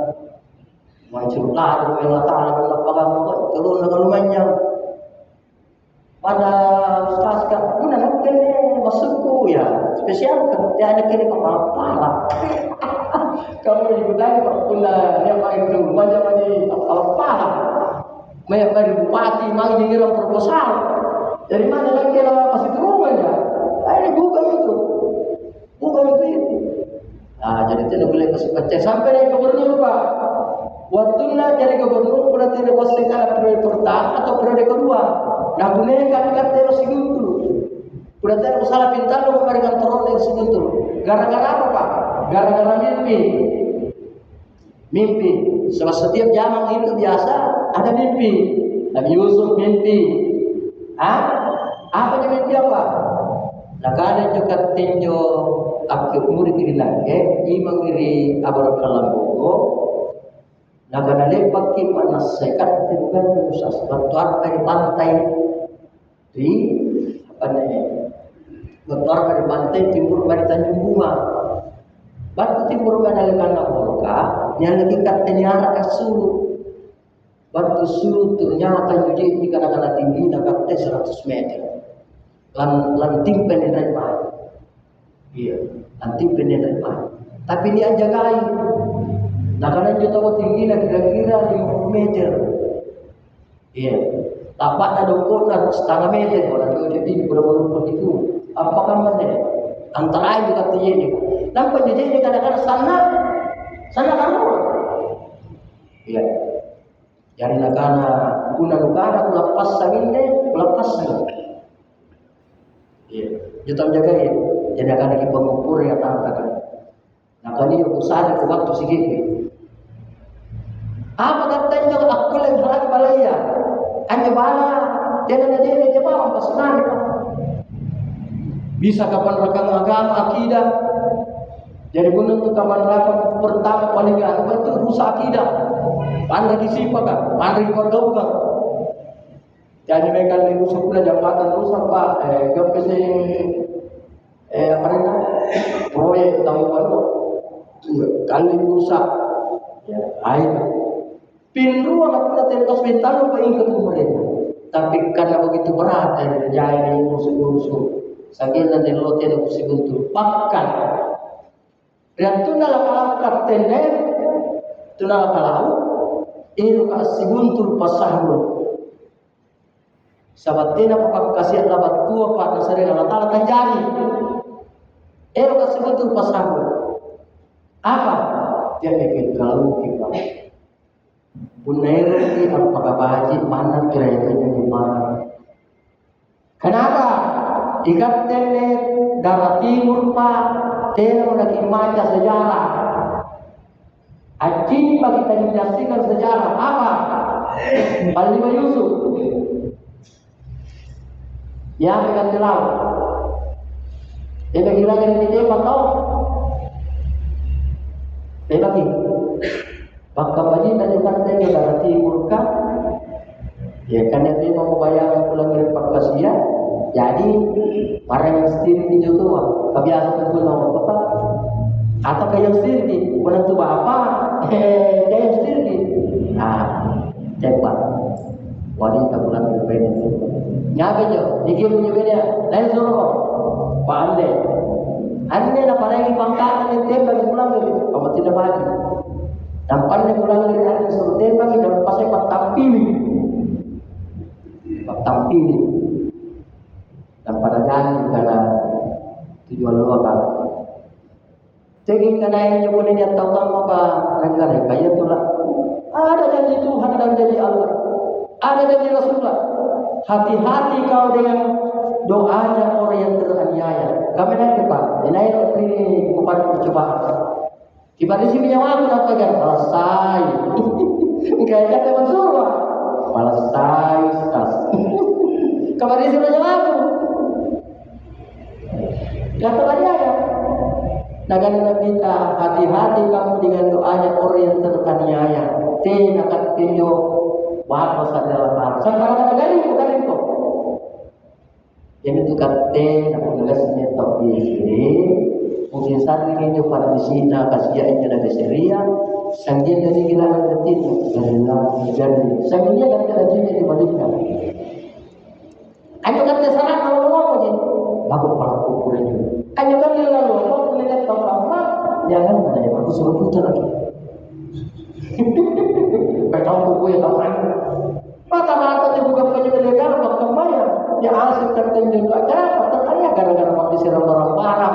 mencurlah dengan Allah Taala pagamo turun na kalumanya. Pada pasca puna nakin masukku ya spesial kerja ada kini kepala. Kamu ikutan puna dia paling tu macam-macam kepala. Banyak dari bupati mang jadi orang proposal. Dari mana lagi lah masih turun aja. Ini bukan itu. Nah, jadi tidak boleh kasih pecah sampai dari gubernur Pak. Waktunya jadi gubernur berarti lepas sekali periode pertama atau periode kedua. Nah, boleh kami kata terus itu. Berarti aku salah pintar lo memberikan turun yang segitu. Gara-gara apa Pak? Gara-gara mimpi. Sebab setiap zaman itu biasa ada mimpi. Nabi Yusuf mimpi. Apa yang mimpi apa? Nagana juga tinjo abdi umur diri lagi, imang diri abar kalambogo. Nagana lepak mana sekat tibukan usas batuar dari pantai di apa nih? Batuar dari pantai timur dari Tanjung Bunga. Batu timur dari Kanaboloka, yang lagi katanya arah kasur. Batu suru ternyata jadi di kadang-kadang tinggi dekat 100 meter. Lanting penendai pan. Iya, lanting penendai pan. Tapi dia jagai. Nah karena dia tahu tingginya kira-kira 50 meter. Iya, tapak ada ukuran setengah meter. Kalau jadi berapa itu? Apakah mana? Antara air juga tinggi. Nampak jadi kadang-kadang sana kamu. Iya. Jadi nakana kuna lepas sangine, lepas sang. Iya, kita jaga ya. Jadi akan lagi pengukur ya tangan. Nah kali yang usah ke waktu segini. Apa katanya aku lagi halak balaya. Anja bala, dia bawa pasukan. Bisa kapan rekam agama akidah. Jadi pun untuk kapan rekam pertama paling itu rusak akidah. Pandai disipak kan, pandai kau kan. Jadi mereka di rusak pula jabatan rusak Pak. Kau apa namanya proyek tahu baru kali rusak. Ya, air. Pinru anak pula terus mental lupa ingat mereka. Tapi karena begitu berat dan jaya ini musuh. Sakit dan lo tidak usah buntu. Bahkan dan tu dalam alam kapten tu dalam alam ini kasih buntu pasahun. Sabatina pakakasih labat tua Pak nasari Allah Taala tanjani. Kasih buntu pasahun. Apa? Dia bikin kalau kita Punairti apakah baji mana kira-kira gimana? Kenapa? Ikatene darah timur pak, teno lagi baca sejarah. Acing bagi kita menyaksikan sejarah apa? Panglima Yusuf. Ya dengan jelas. Dia kira ini dia tahu. Dia lagi. Maka bagi tadi katanya darah timur kan? Ya karena dia mau bayar pulang dari Pakasia. Jadi para yang setir di Jodoh, kebiasaan itu nama apa? Atau kayak setir di penentu apa? Kayak setir di. Cepat. Wanita pulang dari Benin. Nyabe jo, dikir punya beda. Lain suruh, pandai. Ane na para yang pangkat ini tembak pulang dari, apa tidak lagi. Nampaknya pulang dari ane suruh tembak dan pasai tampili. Dan pada janji karena tujuan luar kan. Jadi karena yang nyebut ini tahu kan maka negara kaya itulah. Ada janji Tuhan dan janji Allah. Ada janji Rasulullah. Hati-hati kau dengan doanya orang yang teraniaya. Kami nanti Pak, ini bukan percobaan. Tiba di sini nyawa apa kan? Selesai. Kayaknya teman suruh. Selesai. Kabar di sini nyawa. Kata aja ya. Negara kita hati-hati kamu dengan doanya orang yang teraniaya. Tidak akan tinjau waktu adalah sampai negara bukan itu. Jadi itu kata aku ngasihnya tahu di sini. Mungkin saat ini pada di sini kasih yang ada di Syria. Sanggih dari kilangan detik dari sanggihnya kan ada di Madinah. Ayo kata salah kalau ngomong aja. Aku pernah kukurin juga. Ayo kan lalu aku melihat tahu apa? Jangan banyak aku suruh putar lagi. Petang kuku yang taman. Mata-mata dibuka penjual legal, bakal bayar. Ya asik tertentu aja, pertanyaan gara-gara mau disiram orang parah.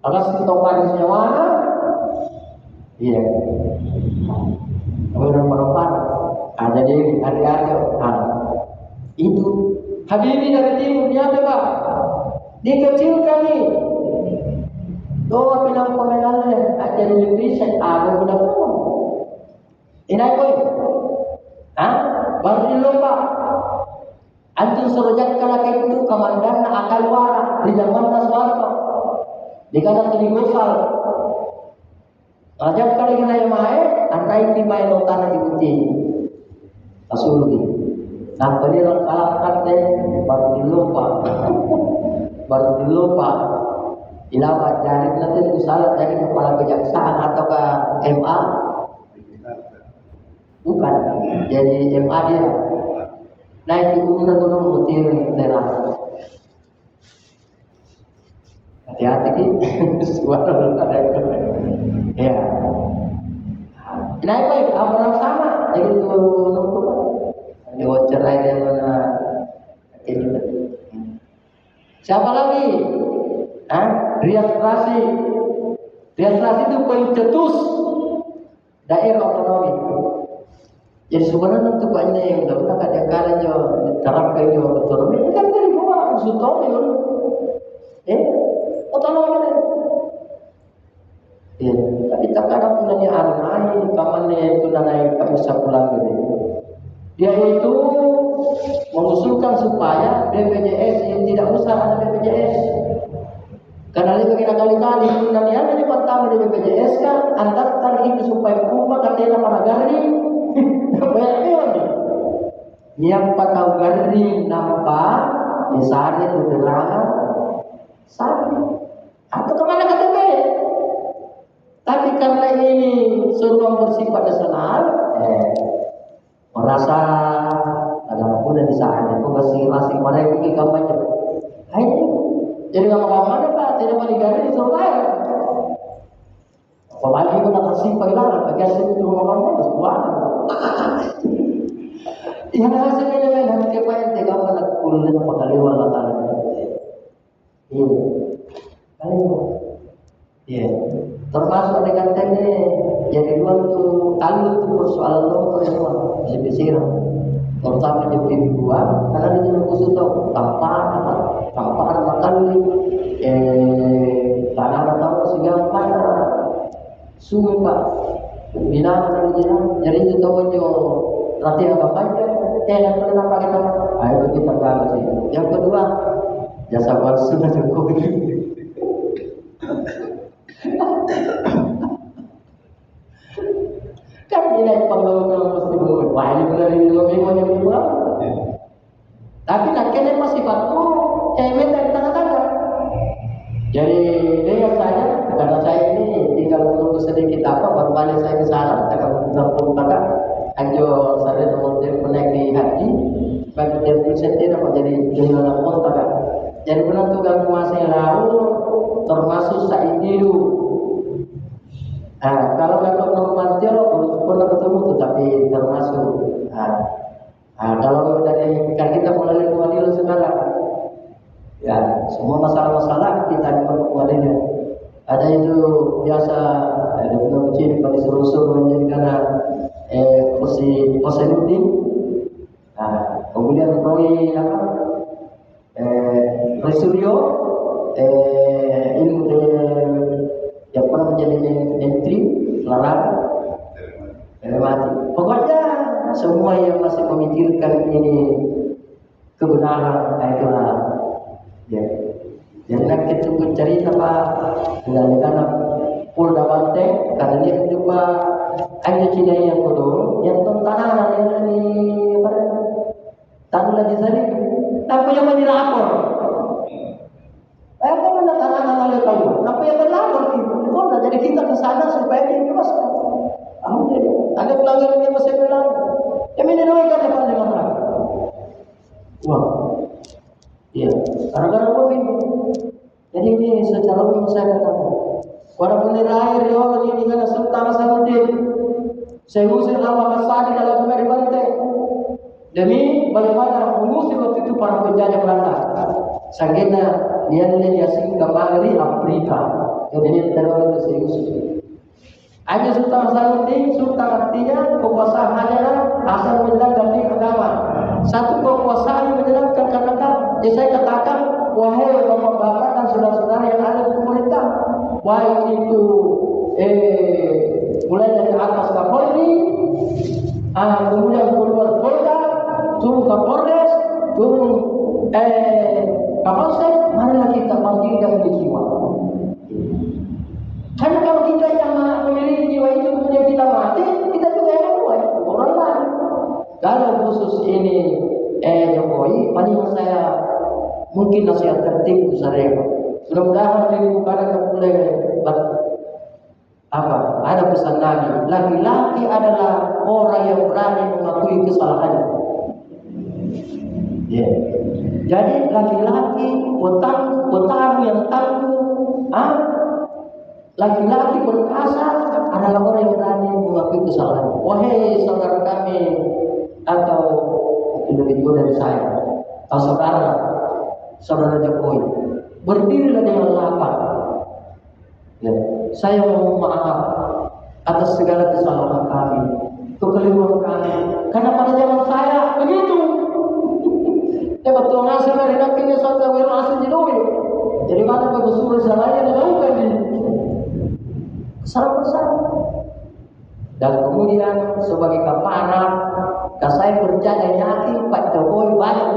Kalau sentuh panisnya mana? Iya. Orang parah. Jadi hari-hari. Itu Habibi dari timur dia Pak. Dikecilkan nih. Doa bilang komenannya ajar di Indonesia ada benar pun. Ini boy. Baru dilomba. Antum serujak kalau itu komandan akal wara di zaman Soeharto. Dikata di Gosal. Ajak kali kena yang main, antai di main tanah di putih. Asuli. Sampai dia kalahkan deh, baru dilomba. Ilawat dari nanti misalnya dari kepala kejaksaan atau ke MA. Bukan, jadi MA dia. Naik di gunung mutir terang. Hati-hati ki, suara ada. Ya. Naik baik, apa sama? Jadi itu nunggu. Di cerai dia mana? Siapa lagi? Rias Rasi. Rias Rasi itu pencetus daerah otonomi. Jadi sebenarnya untuk banyak yang udah kadang kadang jo diterapkan jo otonomi ini kan dari gua otonomi kan, otonomi kan. Ya, tapi tak kadang punya anak kamarnya itu naik tak bisa pulang gitu. Dia itu mengusulkan supaya BPJS yang tidak usah ada BPJS. Karena itu kita kali-kali nanti ada di pertama di BPJS kan antar tarik itu supaya berubah katanya para gari. Yang patau gari nampak di saat itu terang sakit atau kemana KTP. Tapi karena ini suruh bersifat nasional, merasa agama pun di sana itu masing-masing mereka pergi kampanye. Jadi nggak mau mana Pak, tidak mau digaris disuruh bayar. Apalagi pun akan simpel lah, bagi hasil itu ngomong itu buat. Yang hasil ini kan harus kepain tiga mana kulun apa kali wala kali. Iya, kali. Iya. termasuk dengan tene jadi dua tu kalau tu persoalan nomor semua bisa terutama di dua karena di dalam khusus tu tanpa ada makan tanah tahu sehingga apa sungai pak bina ada di jalan jadi itu tahu jo rati apa aja yang kenapa kita ayo kita bahas itu yang kedua jasa palsu dan jokowi kan ini kalau mesti boleh banyak dari lebih banyak dua tapi naknya masih batu cewek dari tengah-tengah jadi dia saja karena saya ini tinggal menunggu sedikit baru balik saya ke sana akan berpuluh kakak anjo saya nomor telepon naik di hati bagi telepon sendiri dapat jadi anak kontak jadi benar tuh gak masa yang lalu termasuk saat itu. Nah, kalau gak ketemu mantio pernah ketemu tuh tapi termasuk. Kalau dari kita mulai mengadil sekarang, ya semua masalah-masalah kita mengadilnya. Ada itu biasa ada film kecil pada suruh menjadi karena positif. Kemudian Roy Resurio ilmu yang pernah menjadi menteri larang mati. Pokoknya semua yang masih memikirkan ini kebenaran itulah ya. Jadi nak kita cerita Pak dengan Polda Banten karena dia juga hanya Cina yang bodoh yang tanah yang dari tanah lagi sini tapi yang dilapor apa mana tanah oleh kamu apa yang berlapor itu jadi kita ke sana supaya dibebaskan ada pelanggaran yang masih berlaku yang ini kan depan dengan masyarakat wah iya gara-gara COVID jadi ini secara umum saya katakan pada penilaian orang ini dengan serta Saudin saya usir lama kasar dalam negeri Banten demi bagaimana mengusir waktu itu para penjajah Belanda Sagena dia asing kembali Afrika jadi dia terlalu serius hanya Sultan Saudin Sultan artinya kekuasaan adalah asal menjalankan agama satu kekuasaan menjalankan karena yang saya katakan wahai bapak-bapak dan saudara-saudara yang ada di pemerintah baik itu mulai dari atas Kapolri kemudian keluar Polda turun Kapolres turun Kapolsek marilah kita panggilkan jiwa karena kalau kita yang memiliki jiwa itu kemudian kita mati kita juga yang membuat orang lain kalau khusus ini Jokowi paling saya mungkin nasihat tertib saya mudah-mudahan di bukan boleh ada pesan laki-laki adalah orang yang berani mengakui kesalahannya jadi laki-laki petang yang tangguh laki-laki berkasa adalah orang yang berani mengakui kesalahan wahai saudara kami atau lebih tua dari saya atau saudara Jokowi berdirilah dengan lapang saya mau maaf atas segala kesalahan kami kekeliruan kami karena pada zaman saya begitu betul ngasih dari nakilnya sampai wira asli di doi jadi mana bagusur salahnya dilakukan di kesalahan dan kemudian sebagai kafarat saya berjaga nyati Pak Jokowi banyak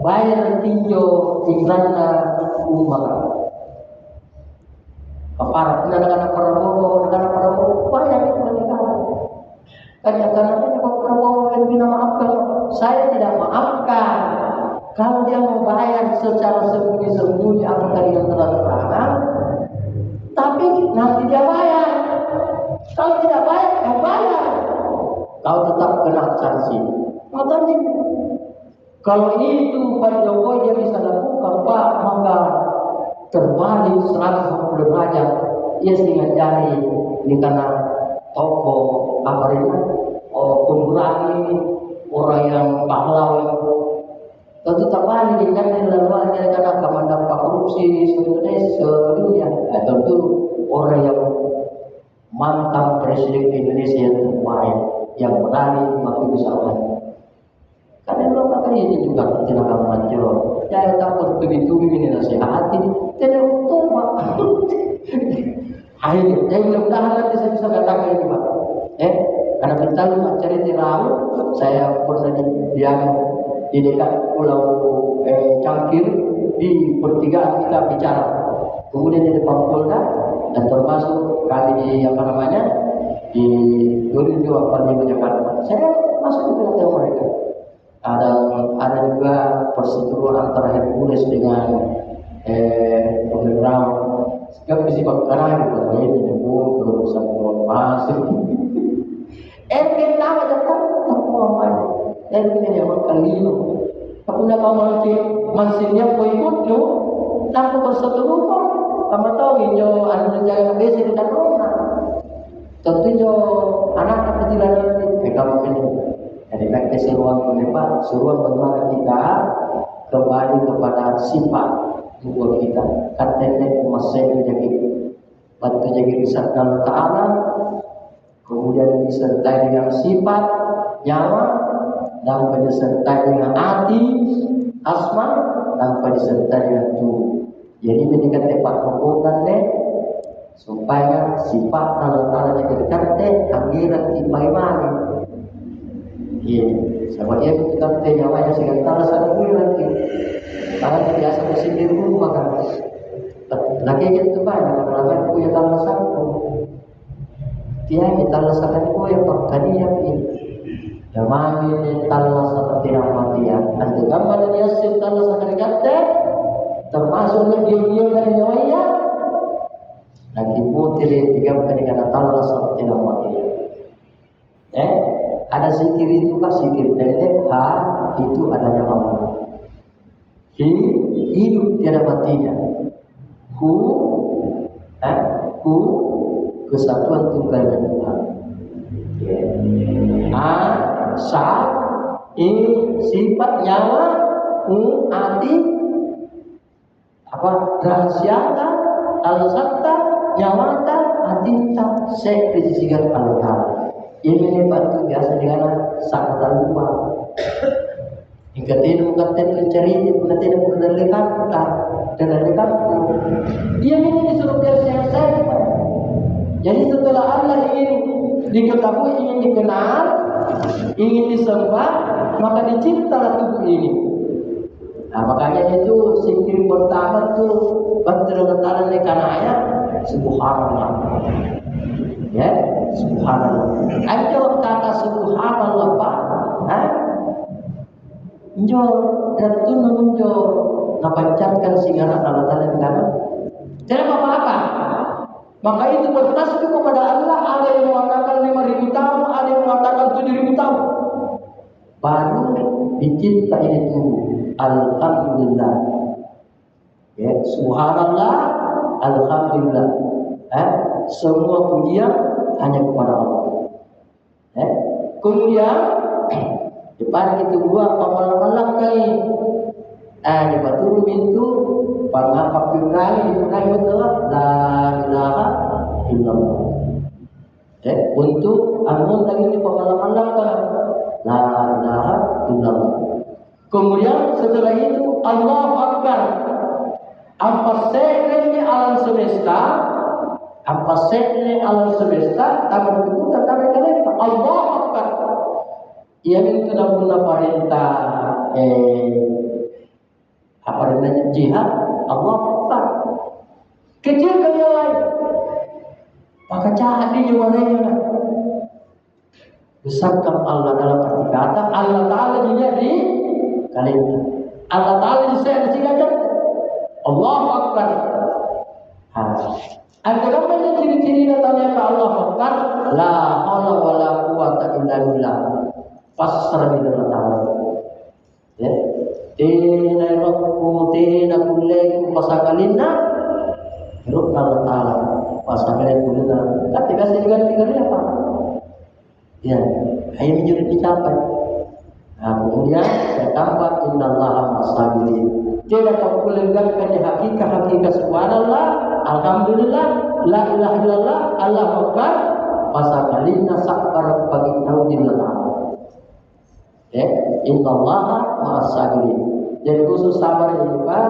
bayar tinjau iklannya umat kafarat negara Prabowo banyak negara kadang-kadang itu Prabowo yang bina maafkan saya tidak maafkan kalau dia mau bayar secara sembunyi-sembunyi apakah dia terang-terangan tapi nanti dia bayar kalau tidak bayar kau tetap kena sanksi makanya kalau itu Pak Jokowi dia bisa lakukan Pak maka terbalik 180 derajat ia setengah jari ini karena tokoh mengurangi orang yang pahlawan Tentu tambahan ini kan yang laluan yang kadang dampak korupsi sedunia. Tentu orang yang mantan presiden Indonesia yang terbaik, yang berani maka bisa orang. Karena lo kata ini juga tidak akan maju. Jangan takut begitu ini nasihati. Tidak untuk akhirnya, jadi mudah-mudahan nanti saya bisa katakan ini Pak. Karena kita lu cari tirau, saya pernah di dekat pulau Cangkir di pertigaan kita bicara. Kemudian di depan Polda dan termasuk kami di di 2025 Jakarta. Saya masuk di tengah mereka. Ada juga perseteruan antara Hercules dengan pemerintah. Sekarang bisa berkenan gitu, ini nyebut berurusan masuk. Kita ada tak apa dan ini yang kalian. Aku nak mansinnya kau ikut tu, nak berseteru. Kamu tahu ini anu jaga besi di Corona. Tentunya anak kecil ini kamu ini. Jadi nak keseruan penepat, seruan bagaimana kita kembali kepada sifat tubuh kita. Katanya masih jadi bantu jadi disabda Allah Taala, kemudian disertai dengan sifat nyawa, dan disertai dengan hati, asma, dan disertai dengan tubuh. Jadi meningkat tempat hubungan supaya sifat Allah Taala jadi kate akhirat tipai mana. Sebab dia kita nyawa yang segala taala satu lagi. Kalau biasa mesti di rumah kan. Lagi itu banyak orang punya taala satu. Dia kita rasakan yang berkali yang ini. Jamami taala satu tidak mati ya. Nanti gambar dia sih taala satu kate termasuk dia dari nyawa. Lagi putih tiga kali kata taala satu tidak mati. Ada zikir itu kan zikir dari itu adanya Allah. Hidup tiada matinya. Kesatuan tunggalnya Tuhan. Sifat nyawa, hati, rahasiata, al-satta, nyawata, hatita, sekrisikan Allah. Ini bantu biasa dengan sangat lupa. Jika tidak bukan cerita, bukan tidak bukan dekat. Dia ini disuruh bersehat. Jadi setelah Allah ingin diketahui, ingin dikenal, ingin disembah, maka diciptalah tubuh ini. Nah, makanya itu zikir pertama tu bantu Allah lekanaya subhanallah. Ya, subhanallah. Ada kata subhanallah Pak. Njo dan tu nunjo napancarkan segala Allah Taala kana. Tidak apa-apa. Maka itu bertasbih kepada Allah. Ada yang mengatakan 5.000 tahun, ada yang mengatakan 7.000 tahun. Baru dicipta itu alhamdulillah. Ya, subhanallah, alhamdulillah. Semua pujian hanya kepada Allah. Kemudian depan itu buat pamalang-malang kali. Di batu itu pangapa pirang itu kan betul la ilaha illallah. Untuk amun tadi ini pamalang-malang kan la ilaha illallah. Kemudian setelah itu Allahu Akbar. Apa sekali alam semesta, tangan kita tangan kalian Allahu Akbar. Ia itu dalam perintah apa namanya jihad, Allah Akbar. Kecil kali lain, maka cahaya warnanya. Besarkan Allah dalam arti kata Allah Taala juga di kalian. Allah Taala di saya disingkat Allah Akbar. Ada gambarnya ciri-ciri datangnya ke Allah Akbar. La haula wala quwata illa billah. Pasrah di dalam Taala. Ya. Tina rakku tina kulleku pasakalina hiruk Allah Ta'ala pasakalina kulina ketika saya ganti apa? Ya, hanya menjadi dicapai Nah, kemudian saya tambah innallaha ma'as-sabirin. Tidak kau lengkapkan di hakikat subhanallah, alhamdulillah, la ilaha illallah, Allahu akbar, pasakalina sabar bagi naudillah ta'ala. Ya, innallaha ma'as-sabirin. Jadi khusus sabar ini Pak,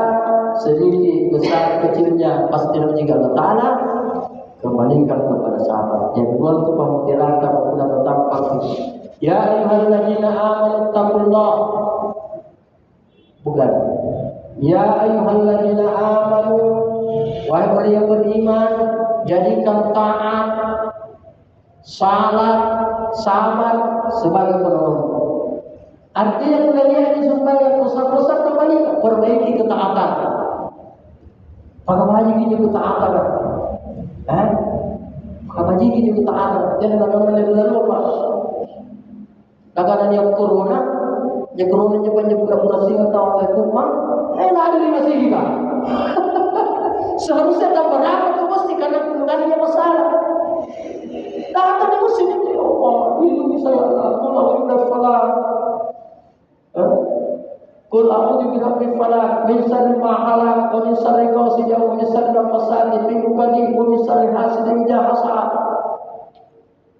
sedikit besar kecilnya pasti juga Allah Ta'ala kembalikan kepada sahabat. Yang kedua untuk pemutiraka kepada tetap pasti. Ya ayyuhalladzina amanu taqullah. Bukan. Ya ayyuhalladzina amanu, wahai orang yang beriman, jadikan taat, salat, sabar sebagai penolong. Artinya kalian ini supaya pusat-pusat kembali perbaiki ketaatan. Bagaimana ini ketaatan? Bagaimana ini ketaatan? Jangan bagaimana lupa. Kadang yang corona pura-pura singa tahu apa kumang, lari di masih juga. Seharusnya tak berapa tu mesti karena kemudiannya masalah. Datang di musim itu, Allah, ini saya Allah sudah salah. Qul a'udzu birabbil falaq min syarri ma khalaq wa min syarri ghasiqin wa min syarri nafasati fi 'uqadi wa min syarri hasidin idza hasad.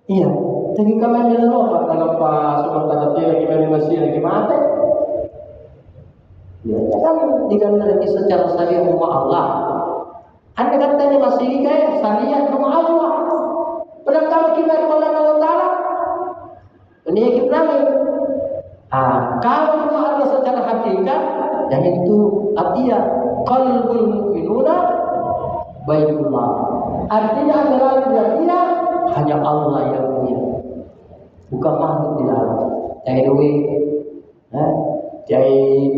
Iya, tapi kami jalan apa dalam pas sementara dia lagi masih lagi mati. Ya, kan diganti lagi secara syariah rumah Allah. Anda katanya masih kayak syariah rumah Allah. Padahal kalau kita kepada Allah Ta'ala, ini kita kalau rumah Allah secara hakikat, yang itu artinya qalbul mu'minuna baitullah. Artinya adalah dia hanya Allah yang punya, bukan makhluk di dalam. Cai duit, cai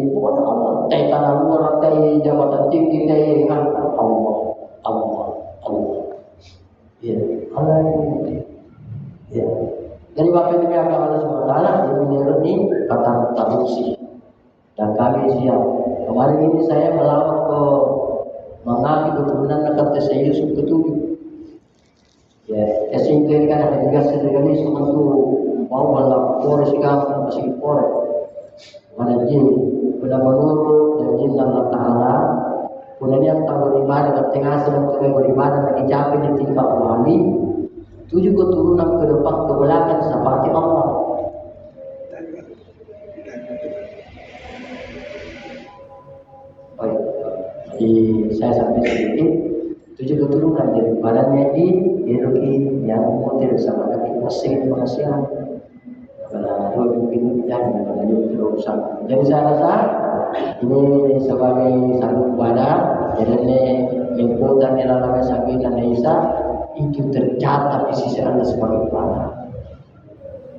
bukan Allah, cai tanah luar, cai jabatan tinggi, cai Allah. Ya, Allah ini. Ya. Dari Bapak Ibu yang Allah SWT yang menyeruni kata tarusi dan kami siap. Kemarin ini saya melawat ke mengambil keturunan kata saya Yusuf ketujuh. Ya, SMP ini kan ada juga sejenis untuk mau balap polisi kan masih polisi. Mana jin sudah menurut dan jin Allah Taala. Kemudian yang tahu beribadah dan tengah sedang beribadah dan dicapai di tingkat wali. Tujuh keturunan ke depan ke belakang seperti Allah. Baik, jadi saya sampai sedikit. Tujuh keturunan dari badannya di Eroki yang motif sama lagi mesin penghasilan. Karena dua pimpin dan terusan. Jadi saya rasa ini sebagai satu ibadah. Jadi ini info dan nilai sakit dan Isa itu tercatat di sisi Allah sebagai ibadah.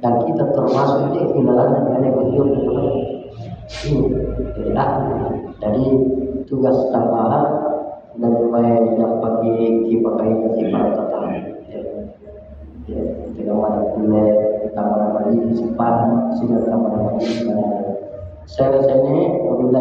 Dan kita termasuk di ilalan yang beliau ini jadi tugas tambahan dan supaya dapat dipakai tetap tidak mana boleh tambah lagi simpan sehingga tambah lagi saya ini apabila